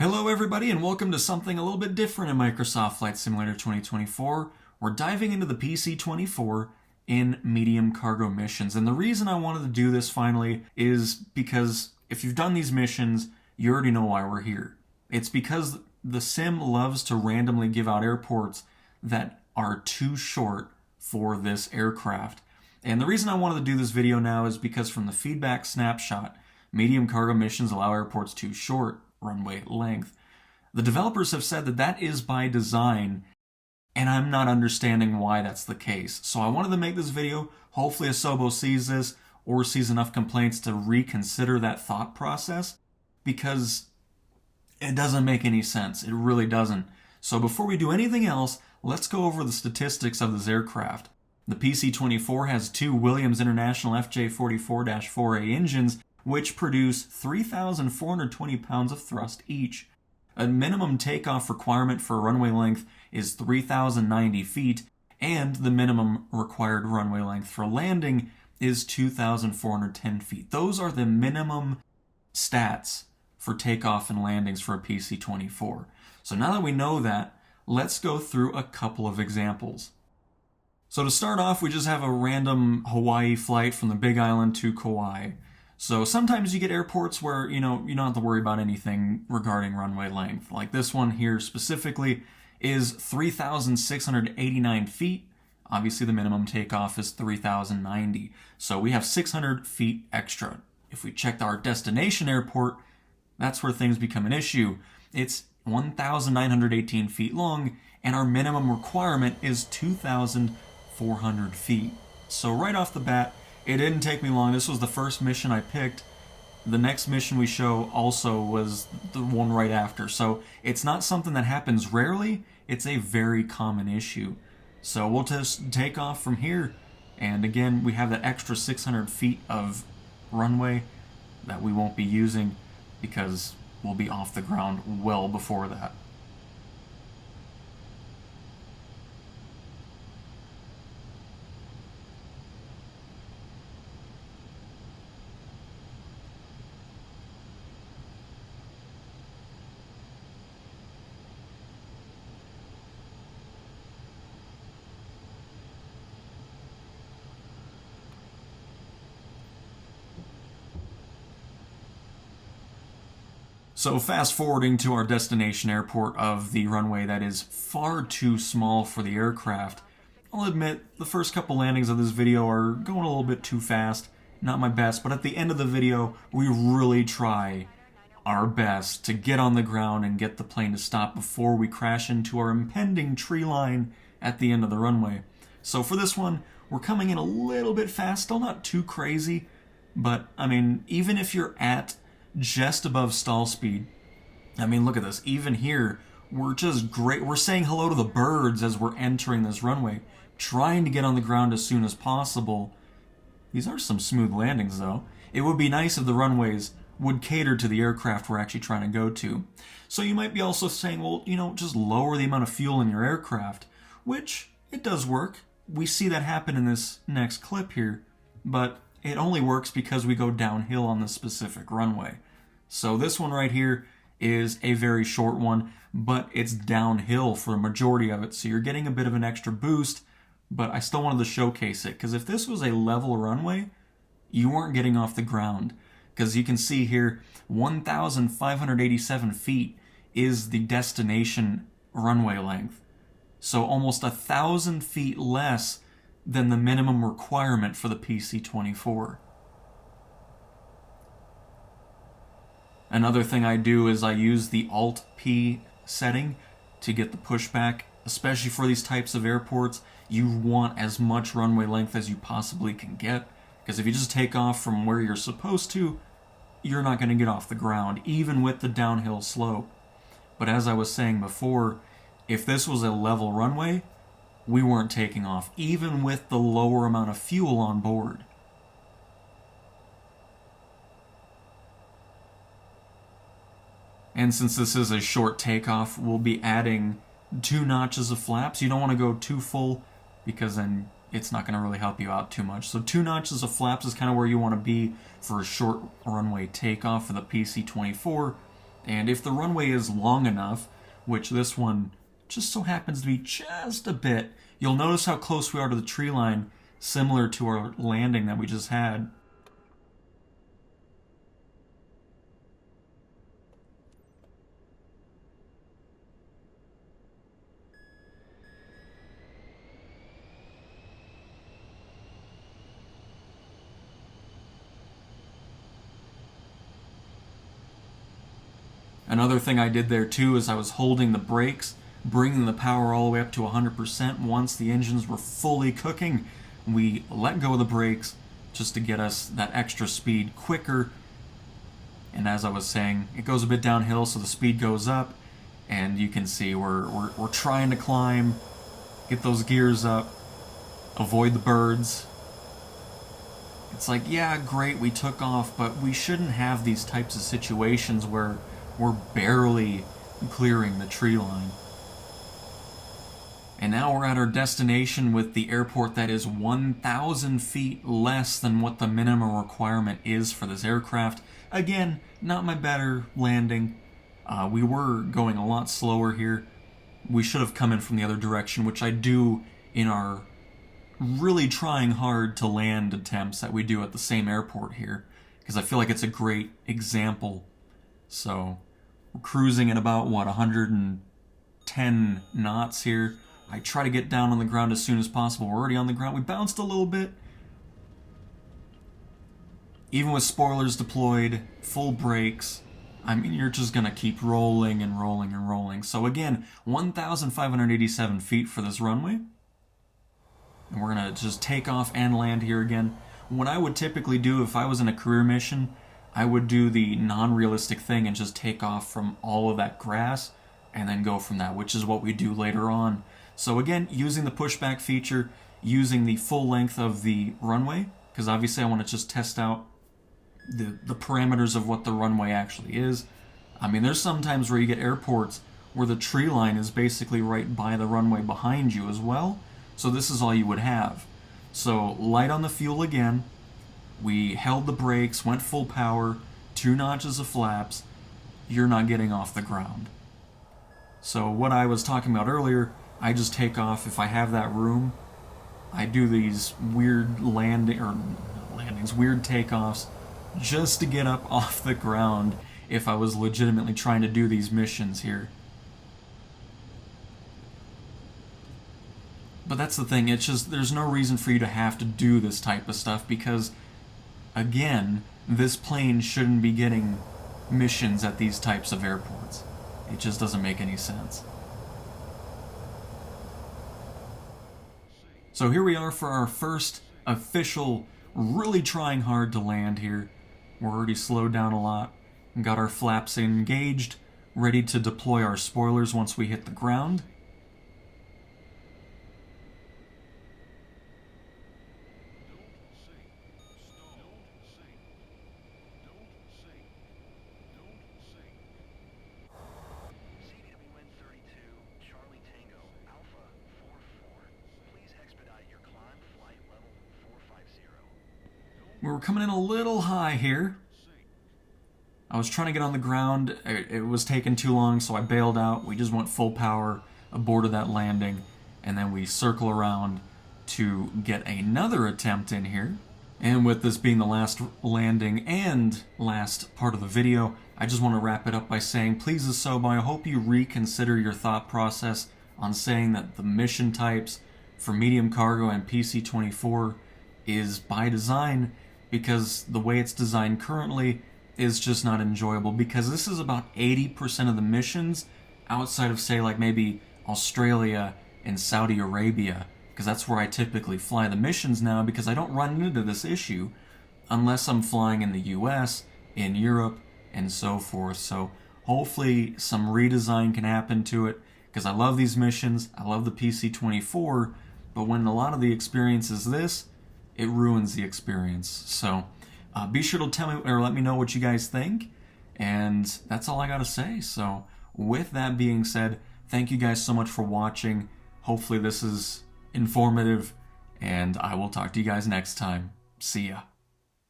Hello everybody and welcome to something a little bit different in Microsoft Flight Simulator 2024. We're diving into the PC-24 in medium cargo missions. And the reason I wanted to do this finally is because if you've done these missions, you already know why we're here. It's because the sim loves to randomly give out airports that are too short for this aircraft. And the reason I wanted to do this video now is because from the feedback snapshot, medium cargo missions allow airports too short runway length. The developers have said that that is by design, and I'm not understanding why that's the case. So I wanted to make this video. Hopefully Asobo sees this or sees enough complaints to reconsider that thought process, because it doesn't make any sense. It really doesn't. So before we do anything else, let's go over the statistics of this aircraft. The PC-24 has two Williams International FJ44-4A engines, which produce 3,420 pounds of thrust each. A minimum takeoff requirement for runway length is 3,090 feet, and the minimum required runway length for landing is 2,410 feet. Those are the minimum stats for takeoff and landings for a PC-24. So now that we know that, let's go through a couple of examples. So to start off, we just have a random Hawaii flight from the Big Island to Kauai. So sometimes you get airports where, you don't have to worry about anything regarding runway length. Like this one here specifically is 3,689 feet. Obviously the minimum takeoff is 3,090. So we have 600 feet extra. If we checked our destination airport, that's where things become an issue. It's 1,918 feet long, and our minimum requirement is 2,400 feet. So right off the bat, it didn't take me long. This was the first mission I picked. The next mission we show also was the one right after. So it's not something that happens rarely. It's a very common issue. So we'll just take off from here. And again, we have that extra 600 feet of runway that we won't be using because we'll be off the ground well before that. So fast forwarding to our destination airport of the runway that is far too small for the aircraft. I'll admit, the first couple landings of this video are going a little bit too fast, not my best, but at the end of the video, we really try our best to get on the ground and get the plane to stop before we crash into our impending tree line at the end of the runway. So for this one, we're coming in a little bit fast, still not too crazy, but I mean, even if you're at just above stall speed. I mean, look at this. Even here, we're just great. We're saying hello to the birds as we're entering this runway, trying to get on the ground as soon as possible. These are some smooth landings, though. It would be nice if the runways would cater to the aircraft we're actually trying to go to. So you might be also saying, well, just lower the amount of fuel in your aircraft, which it does work. We see that happen in this next clip here, but it only works because we go downhill on this specific runway. So this one right here is a very short one, but it's downhill for a majority of it, so you're getting a bit of an extra boost, but I still wanted to showcase it, because if this was a level runway, you weren't getting off the ground, because you can see here, 1,587 feet is the destination runway length. So almost 1,000 feet less than the minimum requirement for the PC-24. Another thing I do is I use the Alt-P setting to get the pushback. Especially for these types of airports, you want as much runway length as you possibly can get, because if you just take off from where you're supposed to, you're not going to get off the ground, even with the downhill slope. But as I was saying before, if this was a level runway, we weren't taking off, even with the lower amount of fuel on board. And since this is a short takeoff, we'll be adding 2 notches of flaps. You don't want to go too full, because then it's not going to really help you out too much. So 2 notches of flaps is kind of where you want to be for a short runway takeoff for the PC-24. And if the runway is long enough, which this one just so happens to be just a bit, you'll notice how close we are to the tree line, similar to our landing that we just had. Another thing I did there too is I was holding the brakes, bringing the power all the way up to 100%. Once the engines were fully cooking, we let go of the brakes just to get us that extra speed quicker. And as I was saying, it goes a bit downhill, so the speed goes up, and you can see we're trying to climb, get those gears up, avoid the birds. It's like, yeah, great, we took off, but we shouldn't have these types of situations where we're barely clearing the tree line. And now we're at our destination with the airport that is 1,000 feet less than what the minimum requirement is for this aircraft. Again, not my better landing. We were going a lot slower here. We should have come in from the other direction, which I do in our really trying hard to land attempts that we do at the same airport here, because I feel like it's a great example. So we're cruising at about, 110 knots here. I try to get down on the ground as soon as possible. We're already on the ground. We bounced a little bit. Even with spoilers deployed, full brakes, I mean, you're just going to keep rolling and rolling and rolling. So again, 1,587 feet for this runway. And we're going to just take off and land here again. What I would typically do if I was in a career mission, I would do the non-realistic thing and just take off from all of that grass and then go from that, which is what we do later on. So again, using the pushback feature, using the full length of the runway, because obviously I want to just test out the parameters of what the runway actually is. I mean, there's sometimes where you get airports where the tree line is basically right by the runway behind you as well. So this is all you would have. So light on the fuel again. We held the brakes, went full power, 2 notches of flaps. You're not getting off the ground. So what I was talking about earlier, I just take off if I have that room. I do these weird weird takeoffs just to get up off the ground if I was legitimately trying to do these missions here. But that's the thing, it's just, there's no reason for you to have to do this type of stuff because, again, this plane shouldn't be getting missions at these types of airports. It just doesn't make any sense. So here we are for our first official, really trying hard to land here. We're already slowed down a lot, got our flaps engaged, ready to deploy our spoilers once we hit the ground. We were coming in a little high here. I was trying to get on the ground. It was taking too long, so I bailed out. We just went full power, aborted that landing, and then we circle around to get another attempt in here. And with this being the last landing and last part of the video, I just want to wrap it up by saying, please Asobo, I hope you reconsider your thought process on saying that the mission types for medium cargo and PC-24 is by design, because the way it's designed currently is just not enjoyable, because this is about 80% of the missions outside of, say, like maybe Australia and Saudi Arabia, because that's where I typically fly the missions now, because I don't run into this issue unless I'm flying in the US, in Europe, and so forth. So hopefully some redesign can happen to it, because I love these missions, I love the PC-24, but when a lot of the experience is this, it ruins the experience. So be sure to tell me or let me know what you guys think. And that's all I gotta say. So with that being said, thank you guys so much for watching. Hopefully this is informative, and I will talk to you guys next time. See ya.